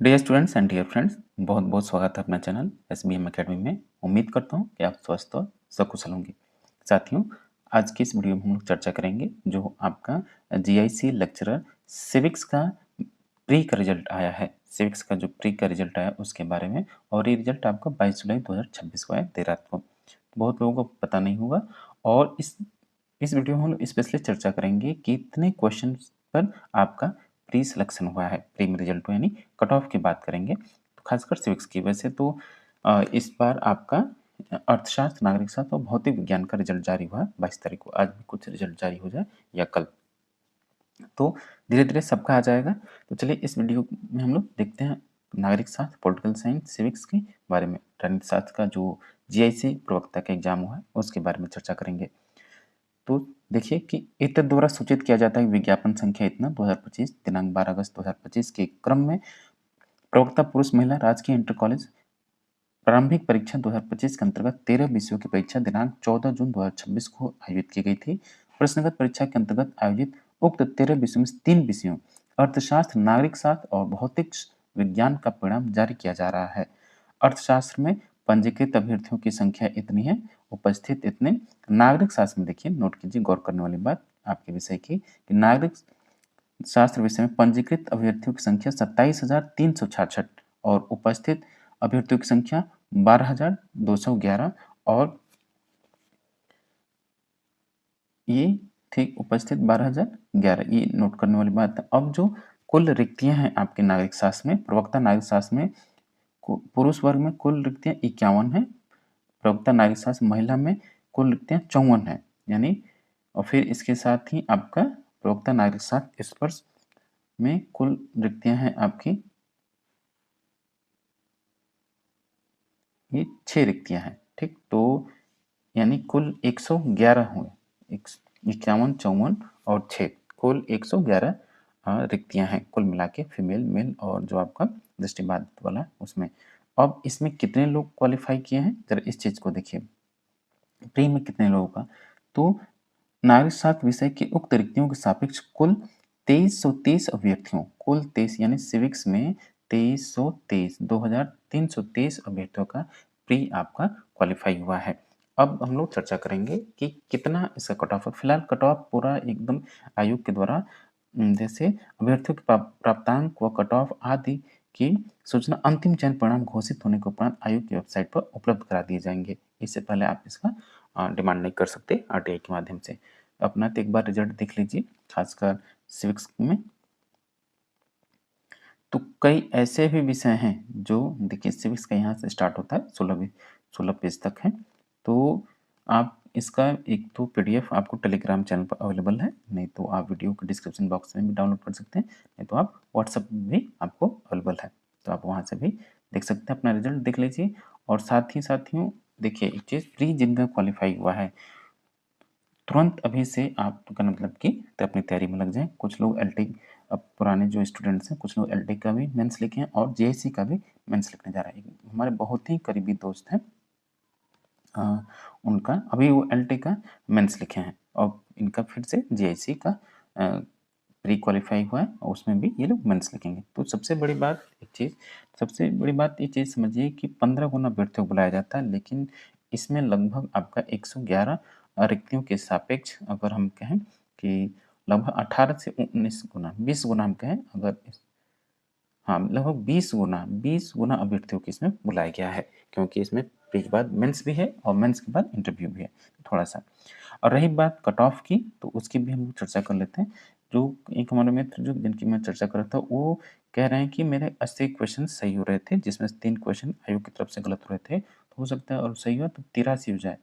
Dear students and dear friends, बहुत बहुत स्वागत है अपना चैनल SBM अकेडमी में। उम्मीद करता हूँ कि आप स्वस्थ और सकुशल होंगे। साथियों, आज की इस वीडियो में हम लोग चर्चा करेंगे जो आपका GIC लेक्चरर सिविक्स का प्री का रिजल्ट आया है। सिविक्स का जो प्री का रिजल्ट आया उसके बारे में, और ये रिजल्ट आपका 22 जुलाई 2026 को आया, देर रात को। बहुत लोगों को पता नहीं होगा, और इस वीडियो में हम लोग स्पेशली चर्चा करेंगे कि कितने क्वेश्चन पर आपका प्री सिलेक्शन हुआ है, प्री में रिजल्ट हुआ, यानी कट ऑफ की बात करेंगे तो खासकर सिविक्स की। वैसे तो इस बार आपका अर्थशास्त्र, नागरिक शास्त्र और भौतिक विज्ञान का रिजल्ट जारी हुआ 22 तारीख को। आज भी कुछ रिजल्ट जारी हो जाए या कल, तो धीरे धीरे सबका आ जाएगा। तो चलिए इस वीडियो में हम लोग देखते हैं नागरिक शास्त्र, पॉलिटिकल साइंस, सिविक्स के बारे में। राजनीति शास्त्र का जो GIC प्रवक्ता का एग्जाम हुआ है उसके बारे में चर्चा करेंगे। तो देखिए कि इत्र द्वारा सूचित किया जाता है विज्ञापन संख्या इतना 2025 दिनांक 12 अगस्त 2025 के क्रम में प्रवक्ता पुरुष महिला राजकीय इंटर कॉलेज प्रारंभिक परीक्षा 2025 के अंतर्गत 13 विषयों की परीक्षा दिनांक 14 जून 2026 को आयोजित की गई थी। प्रश्नगत परीक्षा के अंतर्गत आयोजित उक्त 13 विषयों में 3 विषयों अर्थशास्त्र, नागरिक शास्त्र और भौतिक विज्ञान का परिणाम जारी किया जा रहा है। अर्थशास्त्र में पंजीकृत अभ्यर्थियों की संख्या इतनी है, उपस्थित इतने। नागरिक शास्त्र में देखिए, नोट कीजिए, गौर करने वाली बात आपके विषय की कि नागरिक शास्त्र विषय में पंजीकृत अभ्यर्थियों की संख्या 27,366 और उपस्थित अभ्यर्थियों की संख्या 12,211, और ये ठीक उपस्थित 12,011, ये नोट करने वाली बात है। अब जो कुल रिक्तियां हैं आपके नागरिक शास्त्र में, प्रवक्ता नागरिक शास्त्र में पुरुष वर्ग में कुल रिक्तियां 51 है, प्रवक्ता नागरिक शास्त्र महिला में कुल रिक्तियां 54 है, यानी। और फिर इसके साथ ही आपका प्रवक्ता नागरिक शास्त्र स्पर्श में कुल रिक्तियां हैं आपकी, ये 6 रिक्तियां हैं, ठीक। तो यानी कुल 111 हुए, 51, 54 और 6, कुल 111 रिक्तियां हैं कुल मिला के, फीमेल मेल और जो आपका दृष्टिबाधित वाला उसमें। अब इसमें कितने लोग क्वालिफाई किए हैं, जरा इस चीज को देखिए, प्री में कितने लोगों का। तो नागरिक शास्त्र विषय की उक्त रिक्तियों के सापेक्ष कुल 2330 अभ्यर्थियों, कुल 23, यानी सिविक्स में 2330, 2330 अभ्यर्थियों का प्री आपका क्वालिफाई हुआ है। अब हम लोग चर्चा करेंगे कि कितना इसका कट ऑफ है। फिलहाल कट ऑफ पूरा एकदम आयोग के द्वारा जैसे अभ्यर्थियों के प्राप्तांक व कट ऑफ आदि की सूचना अंतिम चयन परिणाम घोषित होने के उपरांत आयोग की वेबसाइट पर उपलब्ध करा दिए जाएंगे। इससे पहले आप इसका डिमांड नहीं कर सकते RTI के माध्यम से। अपना तो एक बार रिजल्ट देख लीजिए, खासकर सिविक्स में। तो कई ऐसे भी विषय हैं जो, देखिए सिविक्स का यहाँ से स्टार्ट होता है, 16 पेज तक है। तो आप इसका एक तो PDF आपको टेलीग्राम चैनल पर अवेलेबल है, नहीं तो आप वीडियो के डिस्क्रिप्शन बॉक्स में भी डाउनलोड कर सकते हैं, नहीं तो आप व्हाट्सएप भी आपको अवेलेबल है, तो आप वहाँ से भी देख सकते हैं। अपना रिजल्ट देख लीजिए। और साथ ही साथियों देखिए एक चीज़, प्री जिनका क्वालिफाई हुआ है तुरंत अभी से आपका मतलब कि तो अपनी तैयारी में लग जाएं। कुछ लोग LT, अब पुराने जो स्टूडेंट्स हैं कुछ लोग LT का भी मेंस लिखे हैं और JIC का भी मेंस लिखने जा रहे हैं। हमारे बहुत ही करीबी दोस्त हैं, उनका अभी वो LT का मेंस लिखे हैं और इनका फिर से JIC का प्री क्वालिफाई हुआ है और उसमें भी ये लोग मेंस लिखेंगे। तो सबसे बड़ी बात एक चीज़, सबसे बड़ी बात ये चीज़ समझिए कि 15 गुना अभ्यर्थियों को बुलाया जाता है, लेकिन इसमें लगभग आपका 111 रिक्तियों के सापेक्ष अगर हम कहें कि लगभग 18 से 19 गुना, 20 गुना हम कहें अगर हाँ, लगभग 20 गुना अभ्यर्थियों को इसमें बुलाया गया है, क्योंकि इसमें प्री के बाद मेंस भी है और मेंस के बाद इंटरव्यू भी है, थोड़ा सा। और रही बात कट ऑफ की, तो उसकी भी हम चर्चा कर लेते हैं। जो एक हमारे मित्र जो जिनकी मैं चर्चा कर रहा था, वो कह रहे हैं कि मेरे 80 क्वेश्चन सही हो रहे थे, जिसमें से 3 क्वेश्चन आयोग की तरफ से गलत हो रहे थे, तो हो सकता है और सही हुआ तो 83 हो जाए।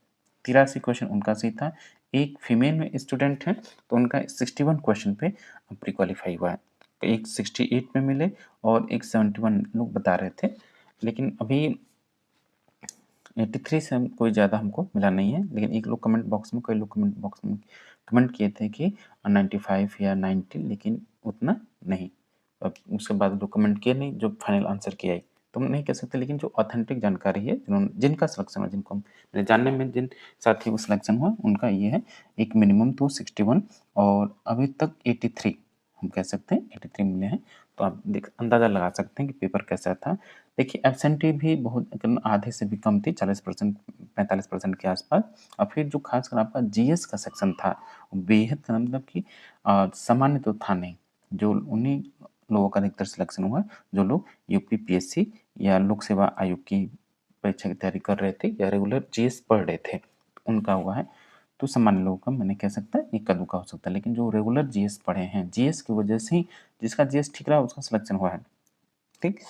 83 क्वेश्चन उनका सही था। एक फीमेल में स्टूडेंट है, तो उनका 61 क्वेश्चन पे प्री क्वालिफाई हुआ है। एक 68 में मिले और एक 71 लोग बता रहे थे, लेकिन अभी 83 से हम कोई ज़्यादा हमको मिला नहीं है। लेकिन एक लोग कमेंट बॉक्स में, कई लोग कमेंट बॉक्स में कमेंट किए थे कि 95 या 90, लेकिन उतना नहीं। अब उसके बाद लोग कमेंट किए नहीं, जो फाइनल आंसर किया है तो हम नहीं कह सकते। लेकिन जो ऑथेंटिक जानकारी है, जिन्होंने जिनका सिलेक्शन हुआ, जिनको मेरे जानने में जिन साथियों को सिलेक्शन हुआ, उनका ये है एक मिनिमम तो 61 और अभी तक 83 हम कह सकते हैं 83 मिले हैं। तो आप देख अंदाज़ा लगा सकते हैं कि पेपर कैसा था। देखिए एब्सेंटी भी बहुत आधे से भी कम थी, 40% 45% के आसपास। और फिर जो खासकर आपका जीएस का सेक्शन था, बेहद मतलब कि सामान्य तो था नहीं। जो उन्हीं लोगों का अधिकतर सिलेक्शन हुआ जो लोग यूपीपीएससी या लोक सेवा आयोग की परीक्षा की तैयारी कर रहे थे या रेगुलर जीएस पढ़ रहे थे, उनका हुआ है। तो सामान्य लोगों का मैंने कह सकता है इक्का-दुक्का हो सकता है, लेकिन जो रेगुलर जीएस पढ़े हैं, जीएस की वजह से ही जिसका जीएस ठीक रहा उसका सिलेक्शन हुआ है, ठीक?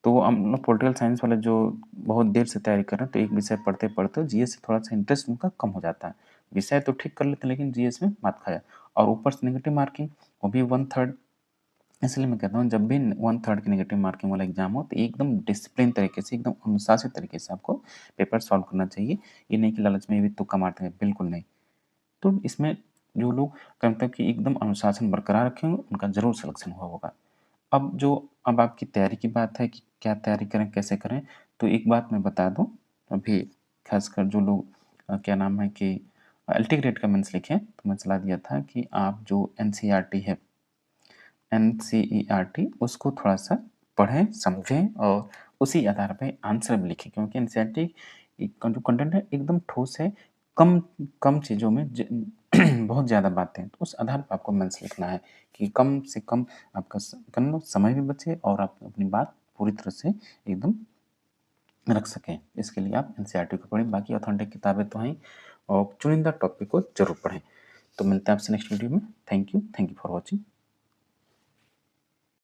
तो हम लोग पॉलिटिकल साइंस वाले जो बहुत देर से तैयारी कर रहे हैं, तो एक विषय पढ़ते-पढ़ते जीएस से थोड़ा-सा इंटरेस्ट उनका कम हो जाता है। विषय तो ठीक कर लेते हैं लेकिन जीएस में मात खा जाए और ऊपर से नेगेटिव मार्किंग, वो भी 1/3। इसलिए मैं कहता हूँ जब भी 1/3 की नेगेटिव मार्किंग वाला एग्जाम हो तो एकदम डिसिप्लिन तरीके से, एकदम अनुशासित तरीके से आपको पेपर सॉल्व करना चाहिए। ये नहीं कि लालच में भी तुक्का मारते हैं, बिल्कुल नहीं। तो इसमें जो लोग मतलब कि एकदम अनुशासन बरकरार रखे होंगे, उनका ज़रूर सिलेक्शन हुआ होगा। अब आपकी तैयारी की बात है कि क्या तैयारी करें, कैसे करें? तो एक बात मैं बता दूँ, अभी खासकर जो लोग क्या नाम है कि एलटी ग्रेड का मेंस लिखे हैं, तो मैं सलाह दिया था कि आप जो एनसीईआरटी है, एनसीईआरटी उसको थोड़ा-सा पढ़ें, समझें और उसी आधार पे आंसर भी लिखें, क्योंकि एनसीईआरटी का जो कंटेंट है एकदम ठोस है, कम कम चीज़ों में बहुत ज़्यादा बातें हैं। तो उस आधार पे आपको मेंस लिखना है कि कम से कम आपका समय भी बचे और आप अपनी बात पूरी तरह से एकदम रख सकें। इसके लिए आप एनसीईआरटी को पढ़ें, बाकी ऑथेंटिक किताबें तो हैं और चुनिंदा टॉपिक को ज़रूर पढ़ें। तो मिलते हैं आपसे नेक्स्ट वीडियो में। Thank you for watching.